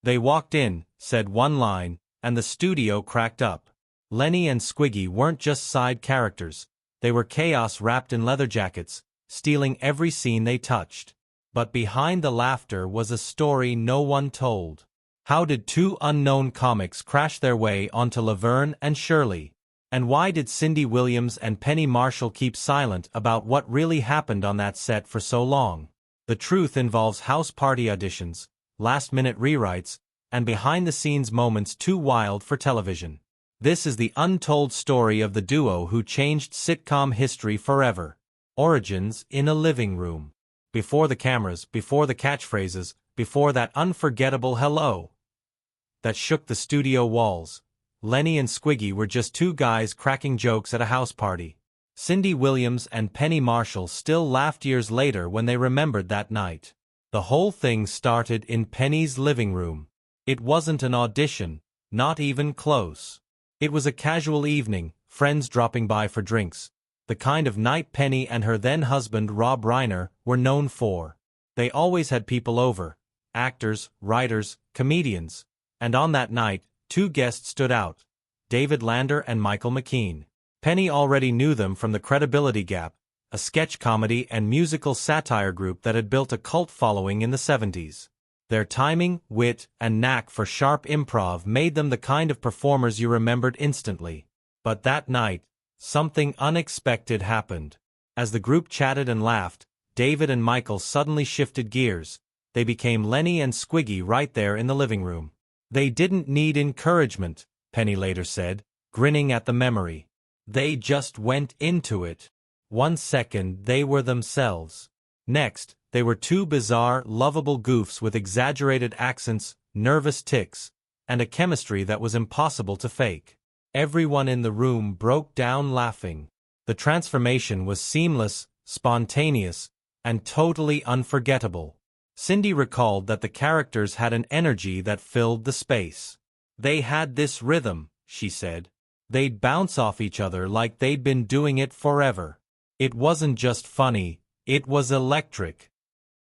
They walked in, said one line, and the studio cracked up. Lenny and Squiggy weren't just side characters. They were chaos wrapped in leather jackets, stealing every scene they touched. But behind the laughter was a story no one told. How did two unknown comics crash their way onto Laverne and Shirley? And why did Cindy Williams and Penny Marshall keep silent about what really happened on that set for so long? The truth involves house party auditions, last-minute rewrites, and behind-the-scenes moments too wild for television. This is the untold story of the duo who changed sitcom history forever. Origins in a living room. Before the cameras, before the catchphrases, before that unforgettable hello that shook the studio walls, Lenny and Squiggy were just two guys cracking jokes at a house party. Cindy Williams and Penny Marshall still laughed years later when they remembered that night. The whole thing started in Penny's living room. It wasn't an audition, not even close. It was a casual evening, friends dropping by for drinks. The kind of night Penny and her then-husband Rob Reiner were known for. They always had people over, actors, writers, comedians. And on that night, two guests stood out, David Lander and Michael McKean. Penny already knew them from The Credibility Gap, a sketch comedy and musical satire group that had built a cult following in the 70s. Their timing, wit, and knack for sharp improv made them the kind of performers you remembered instantly. But that night, something unexpected happened. As the group chatted and laughed, David and Michael suddenly shifted gears. They became Lenny and Squiggy right there in the living room. They didn't need encouragement, Penny later said, grinning at the memory. They just went into it. 1 second they were themselves. Next, they were two bizarre, lovable goofs with exaggerated accents, nervous tics, and a chemistry that was impossible to fake. Everyone in the room broke down laughing. The transformation was seamless, spontaneous, and totally unforgettable. Cindy recalled that the characters had an energy that filled the space. They had this rhythm, she said. They'd bounce off each other like they'd been doing it forever. It wasn't just funny, it was electric.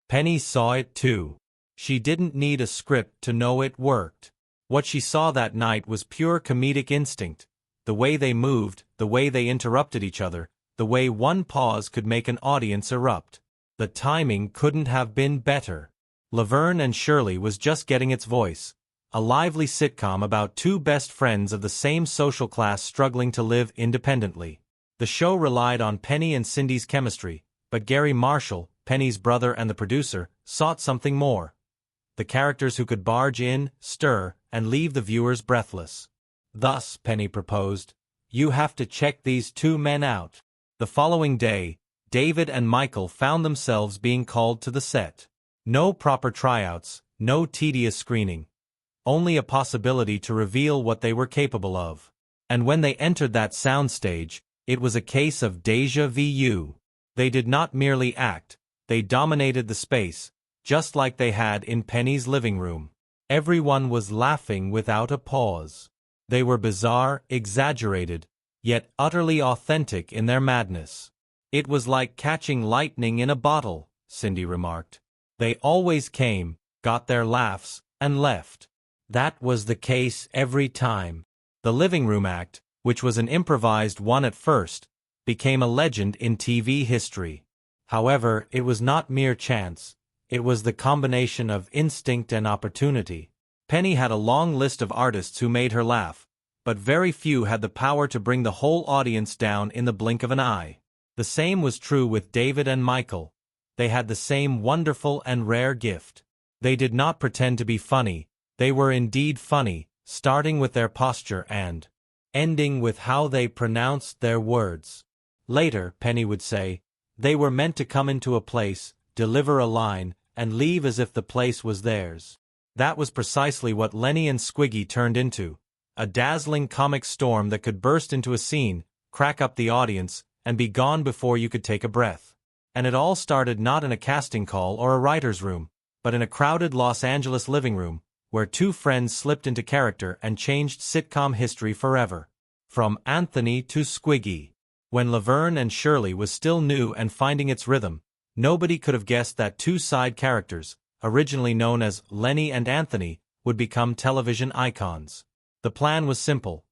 Penny saw it too. She didn't need a script to know it worked. What she saw that night was pure comedic instinct. The way they moved, the way they interrupted each other, the way one pause could make an audience erupt. The timing couldn't have been better. Laverne and Shirley was just getting its voice. A lively sitcom about two best friends of the same social class struggling to live independently. The show relied on Penny and Cindy's chemistry, but Gary Marshall, Penny's brother and the producer, sought something more. The characters who could barge in, stir, and leave the viewers breathless. Thus, Penny proposed, "You have to check these two men out." The following day, David and Michael found themselves being called to the set. No proper tryouts, no tedious screening. Only a possibility to reveal what they were capable of. And when they entered that soundstage, it was a case of déjà vu. They did not merely act, they dominated the space, just like they had in Penny's living room. Everyone was laughing without a pause. They were bizarre, exaggerated, yet utterly authentic in their madness. It was like catching lightning in a bottle, Cindy remarked. They always came, got their laughs, and left. That was the case every time. The living room act, which was an improvised one at first, became a legend in TV history. However, it was not mere chance. It was the combination of instinct and opportunity. Penny had a long list of artists who made her laugh, but very few had the power to bring the whole audience down in the blink of an eye. The same was true with David and Michael. They had the same wonderful and rare gift. They did not pretend to be funny. They were indeed funny, starting with their posture and ending with how they pronounced their words. Later, Penny would say, they were meant to come into a place, deliver a line, and leave as if the place was theirs. That was precisely what Lenny and Squiggy turned into. A dazzling comic storm that could burst into a scene, crack up the audience, and be gone before you could take a breath. And it all started not in a casting call or a writer's room, but in a crowded Los Angeles living room, where two friends slipped into character and changed sitcom history forever. From Anthony to Squiggy. When Laverne and Shirley was still new and finding its rhythm, nobody could have guessed that two side characters, originally known as Lenny and Anthony, would become television icons. The plan was simple.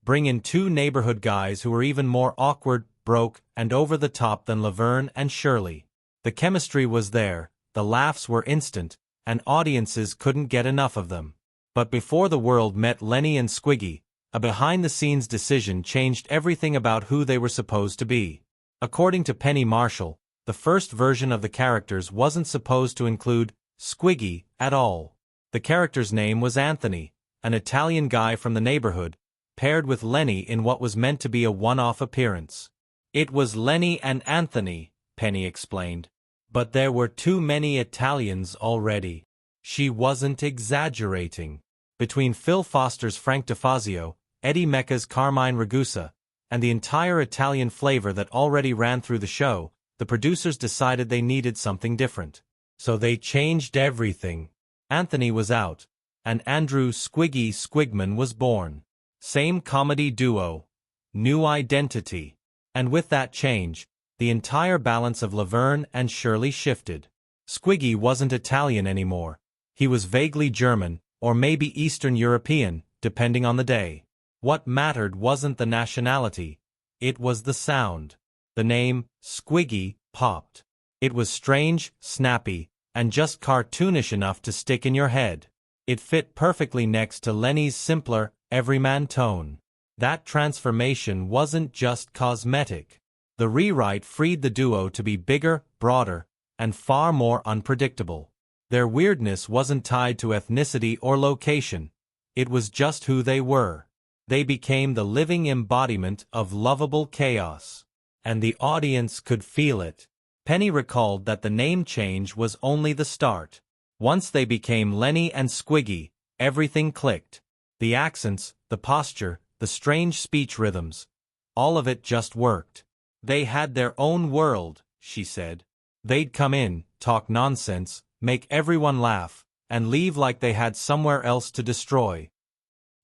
Bring in two neighborhood guys who were even more awkward, broke, and over the top than Laverne and Shirley. The chemistry was there, the laughs were instant, and audiences couldn't get enough of them. But before the world met Lenny and Squiggy, a behind-the-scenes decision changed everything about who they were supposed to be. According to Penny Marshall, the first version of the characters wasn't supposed to include Squiggy at all. The character's name was Anthony, an Italian guy from the neighborhood, paired with Lenny in what was meant to be a one-off appearance. It was Lenny and Anthony, Penny explained. But there were too many Italians already. She wasn't exaggerating. Between Phil Foster's Frank DeFazio, Eddie Mecca's Carmine Ragusa, and the entire Italian flavor that already ran through the show, the producers decided they needed something different. So they changed everything. Anthony was out, and Andrew Squiggy Squigman was born. Same comedy duo. New identity. And with that change, the entire balance of Laverne and Shirley shifted. Squiggy wasn't Italian anymore. He was vaguely German, or maybe Eastern European, depending on the day. What mattered wasn't the nationality. It was the sound. The name, Squiggy, popped. It was strange, snappy, and just cartoonish enough to stick in your head. It fit perfectly next to Lenny's simpler, everyman tone. That transformation wasn't just cosmetic. The rewrite freed the duo to be bigger, broader, and far more unpredictable. Their weirdness wasn't tied to ethnicity or location. It was just who they were. They became the living embodiment of lovable chaos. And the audience could feel it. Penny recalled that the name change was only the start. Once they became Lenny and Squiggy, everything clicked. The accents, the posture, the strange speech rhythms. All of it just worked. They had their own world, she said. They'd come in, talk nonsense, make everyone laugh, and leave like they had somewhere else to destroy.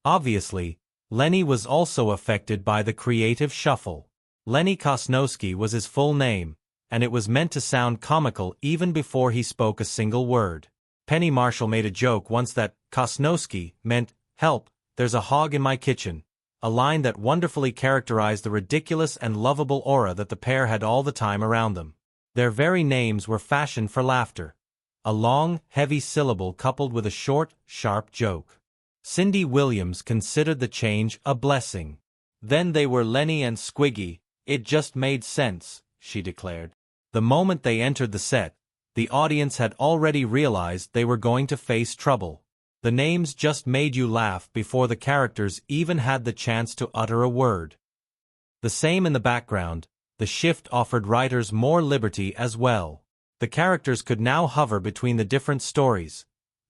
Obviously, Lenny was also affected by the creative shuffle. Lenny Kosnowski was his full name, and it was meant to sound comical even before he spoke a single word. Penny Marshall made a joke once that Kosnowski meant, "Help, there's a hog in my kitchen," a line that wonderfully characterized the ridiculous and lovable aura that the pair had all the time around them. Their very names were fashioned for laughter. A long, heavy syllable coupled with a short, sharp joke. Cindy Williams considered the change a blessing. Then they were Lenny and Squiggy. It just made sense, she declared. The moment they entered the set, the audience had already realized they were going to face trouble. The names just made you laugh before the characters even had the chance to utter a word. The same in the background, the shift offered writers more liberty as well. The characters could now hover between the different stories.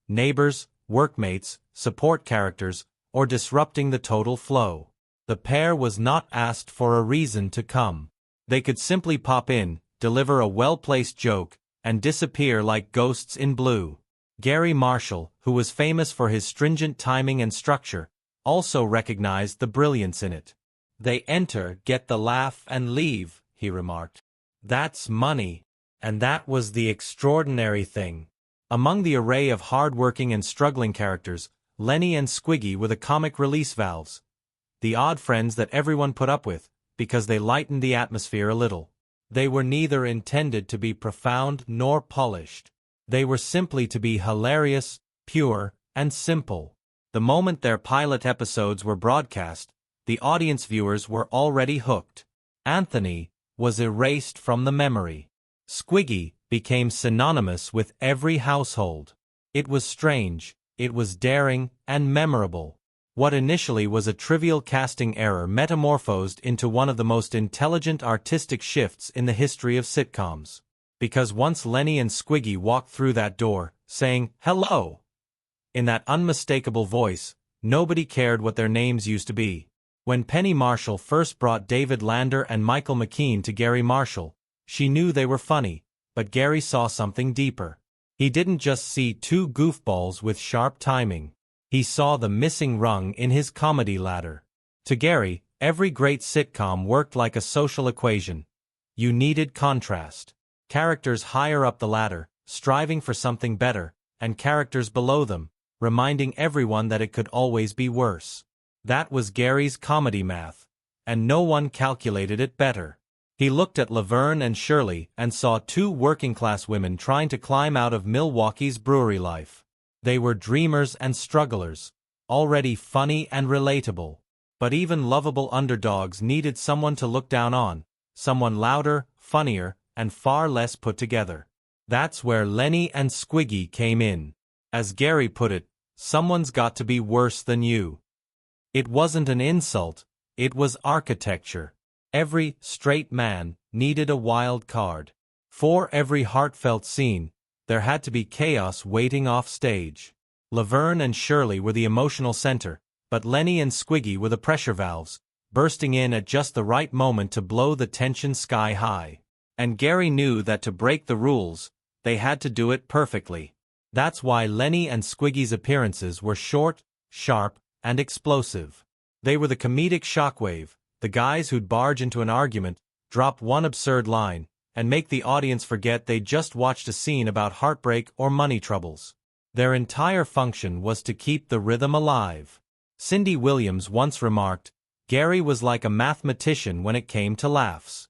Neighbors, workmates, support characters, or disrupting the total flow. The pair was not asked for a reason to come. They could simply pop in, deliver a well-placed joke, and disappear like ghosts in blue. Gary Marshall, who was famous for his stringent timing and structure, also recognized the brilliance in it. "They enter, get the laugh, and leave," he remarked. "That's money." And that was the extraordinary thing. Among the array of hard-working and struggling characters, Lenny and Squiggy were the comic release valves. The odd friends that everyone put up with, because they lightened the atmosphere a little. They were neither intended to be profound nor polished. They were simply to be hilarious, pure, and simple. The moment their pilot episodes were broadcast, the audience viewers were already hooked. Anthony was erased from the memory. Squiggy became synonymous with every household. It was strange, it was daring, and memorable. What initially was a trivial casting error metamorphosed into one of the most intelligent artistic shifts in the history of sitcoms. Because once Lenny and Squiggy walked through that door, saying, "Hello!" in that unmistakable voice, nobody cared what their names used to be. When Penny Marshall first brought David Lander and Michael McKean to Gary Marshall, she knew they were funny, but Gary saw something deeper. He didn't just see two goofballs with sharp timing. He saw the missing rung in his comedy ladder. To Gary, every great sitcom worked like a social equation. You needed contrast. Characters higher up the ladder, striving for something better, and characters below them, reminding everyone that it could always be worse. That was Gary's comedy math, and no one calculated it better. He looked at Laverne and Shirley and saw two working-class women trying to climb out of Milwaukee's brewery life. They were dreamers and strugglers, already funny and relatable. But even lovable underdogs needed someone to look down on, someone louder, funnier, and far less put together. That's where Lenny and Squiggy came in. As Gary put it, someone's got to be worse than you. It wasn't an insult, it was architecture. Every straight man needed a wild card. For every heartfelt scene, there had to be chaos waiting off stage. Laverne and Shirley were the emotional center, but Lenny and Squiggy were the pressure valves, bursting in at just the right moment to blow the tension sky high. And Gary knew that to break the rules, they had to do it perfectly. That's why Lenny and Squiggy's appearances were short, sharp, and explosive. They were the comedic shockwave, the guys who'd barge into an argument, drop one absurd line, and make the audience forget they'd just watched a scene about heartbreak or money troubles. Their entire function was to keep the rhythm alive. Cindy Williams once remarked, "Gary was like a mathematician when it came to laughs.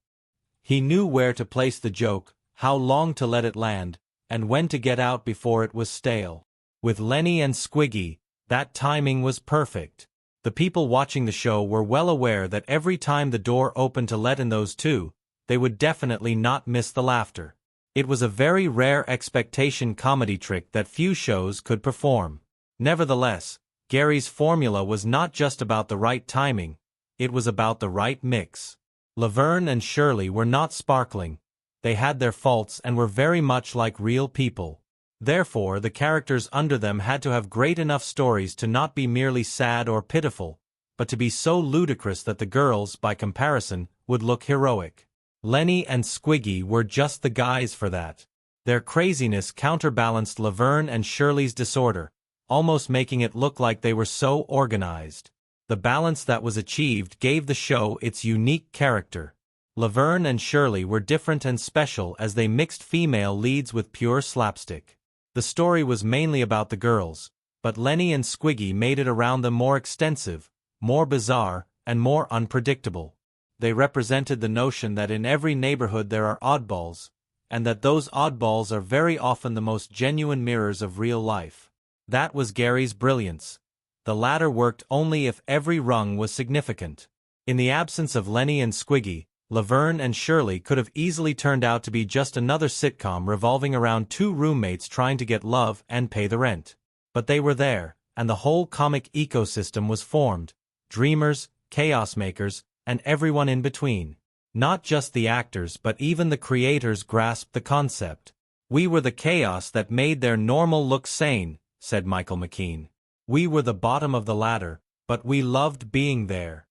He knew where to place the joke, how long to let it land, and when to get out before it was stale." With Lenny and Squiggy, that timing was perfect. The people watching the show were well aware that every time the door opened to let in those two, they would definitely not miss the laughter. It was a very rare expectation comedy trick that few shows could perform. Nevertheless, Gary's formula was not just about the right timing, it was about the right mix. Laverne and Shirley were not sparkling. They had their faults and were very much like real people. Therefore, the characters under them had to have great enough stories to not be merely sad or pitiful, but to be so ludicrous that the girls, by comparison, would look heroic. Lenny and Squiggy were just the guys for that. Their craziness counterbalanced Laverne and Shirley's disorder, almost making it look like they were so organized. The balance that was achieved gave the show its unique character. Laverne and Shirley were different and special as they mixed female leads with pure slapstick. The story was mainly about the girls, but Lenny and Squiggy made it around them more extensive, more bizarre, and more unpredictable. They represented the notion that in every neighborhood there are oddballs, and that those oddballs are very often the most genuine mirrors of real life. That was Gary's brilliance. The latter worked only if every rung was significant. In the absence of Lenny and Squiggy, Laverne and Shirley could have easily turned out to be just another sitcom revolving around two roommates trying to get love and pay the rent. But they were there, and the whole comic ecosystem was formed: dreamers, chaos makers, and everyone in between. Not just the actors but even the creators grasped the concept. "We were the chaos that made their normal look sane," said Michael McKean. "We were the bottom of the ladder, but we loved being there."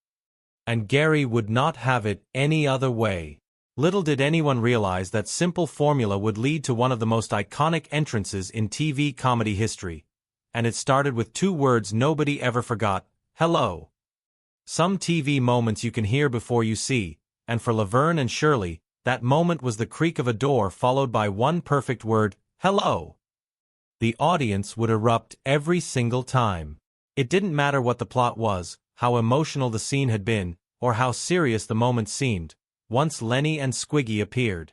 And Gary would not have it any other way. Little did anyone realize that simple formula would lead to one of the most iconic entrances in TV comedy history. And it started with two words nobody ever forgot: hello. Some TV moments you can hear before you see, and for Laverne and Shirley, that moment was the creak of a door followed by one perfect word: hello. The audience would erupt every single time. It didn't matter what the plot was, how emotional the scene had been, or how serious the moment seemed. Once Lenny and Squiggy appeared,